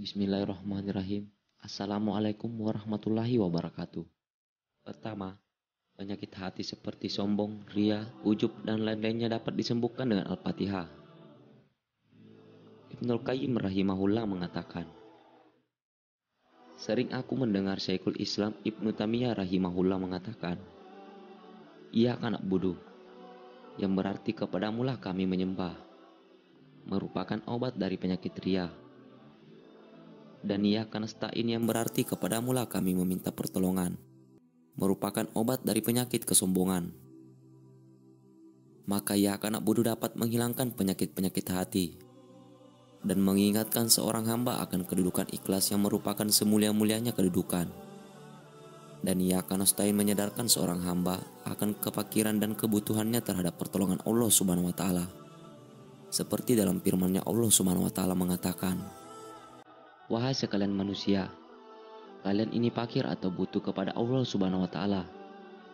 Bismillahirrahmanirrahim. Assalamualaikum warahmatullahi wabarakatuh. Pertama, penyakit hati seperti sombong, ria, ujub, dan lain-lainnya dapat disembuhkan dengan Al-Fatihah. Ibnul Qayyim rahimahullah mengatakan, sering aku mendengar Syekhul Islam Ibnu Taimiyah rahimahullah mengatakan, ia anak bodoh, yang berarti kepadamulah kami menyembah, merupakan obat dari penyakit ria. Dan ia kanastain yang berarti kepadamulah kami meminta pertolongan, merupakan obat dari penyakit kesombongan. Maka ia anak bodoh dapat menghilangkan penyakit-penyakit hati dan mengingatkan seorang hamba akan kedudukan ikhlas yang merupakan semulia-mulianya kedudukan. Dan ia akan nastain menyadarkan seorang hamba akan kefakiran dan kebutuhannya terhadap pertolongan Allah Subhanahu wa taala. Seperti dalam firman-Nya Allah Subhanahu wa taala mengatakan, wahai sekalian manusia, kalian ini fakir atau butuh kepada Allah Subhanahu wa taala,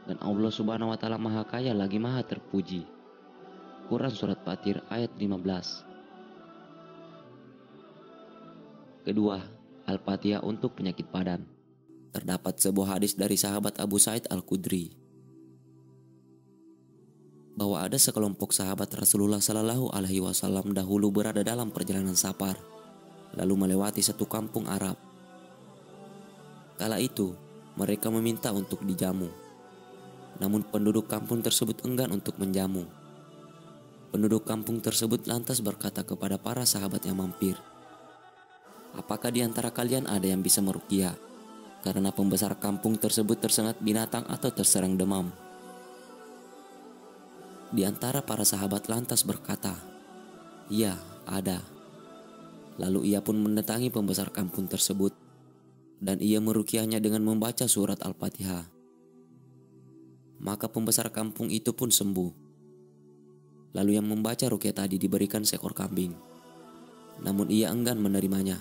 dan Allah Subhanahu wa taala Maha Kaya lagi Maha Terpuji. Quran surat Fatir ayat 15. Kedua, Al-Fatihah untuk penyakit badan. Terdapat sebuah hadis dari sahabat Abu Sa'id Al-Khudri bahwa ada sekelompok sahabat Rasulullah Sallallahu Alaihi Wasallam dahulu berada dalam perjalanan safar, lalu melewati satu kampung Arab. Kala itu, mereka meminta untuk dijamu. Namun penduduk kampung tersebut enggan untuk menjamu. Penduduk kampung tersebut lantas berkata kepada para sahabat yang mampir, apakah di antara kalian ada yang bisa meruqyah? Karena pembesar kampung tersebut tersengat binatang atau terserang demam. Di antara para sahabat lantas berkata, iya, ada. Lalu ia pun mendatangi pembesar kampung tersebut, dan ia meruqyahnya dengan membaca surat Al-Fatihah. Maka pembesar kampung itu pun sembuh. Lalu yang membaca ruqyah tadi diberikan seekor kambing, namun ia enggan menerimanya.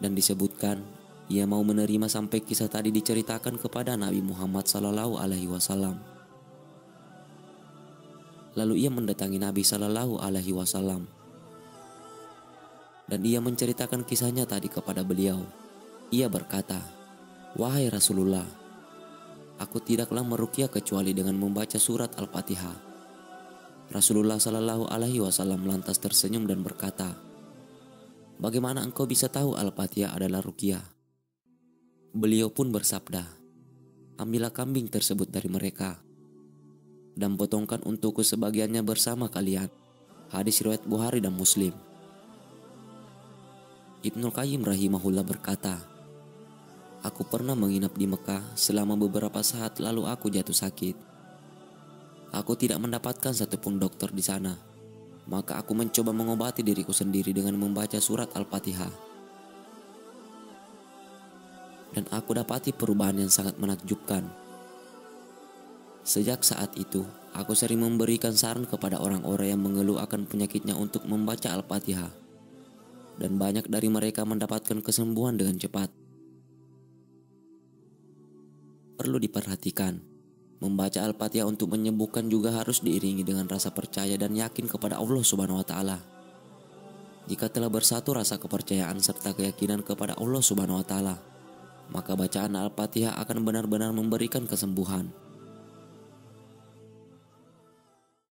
Dan disebutkan ia mau menerima sampai kisah tadi diceritakan kepada Nabi Muhammad Sallallahu Alaihi Wasallam. Lalu ia mendatangi Nabi Sallallahu Alaihi Wasallam, dan ia menceritakan kisahnya tadi kepada beliau. Ia berkata, wahai Rasulullah, aku tidaklah meruqyah kecuali dengan membaca surat Al-Fatihah. Rasulullah Sallallahu Alaihi Wasallam lantas tersenyum dan berkata, bagaimana engkau bisa tahu Al-Fatihah adalah ruqyah? Beliau pun bersabda, ambillah kambing tersebut dari mereka dan potongkan untukku sebagiannya bersama kalian. Hadis riwayat Bukhari dan Muslim. Ibnul Qayyim rahimahullah berkata, aku pernah menginap di Mekah selama beberapa saat lalu aku jatuh sakit. Aku tidak mendapatkan satupun dokter di sana. Maka aku mencoba mengobati diriku sendiri dengan membaca surat Al-Fatihah. Dan aku dapati perubahan yang sangat menakjubkan. Sejak saat itu, aku sering memberikan saran kepada orang-orang yang mengeluh akan penyakitnya untuk membaca Al-Fatihah. Dan banyak dari mereka mendapatkan kesembuhan dengan cepat. Perlu diperhatikan, membaca Al-Fatihah untuk menyembuhkan juga harus diiringi dengan rasa percaya dan yakin kepada Allah Subhanahu wa taala. Jika telah bersatu rasa kepercayaan serta keyakinan kepada Allah Subhanahu wa taala, maka bacaan Al-Fatihah akan benar-benar memberikan kesembuhan.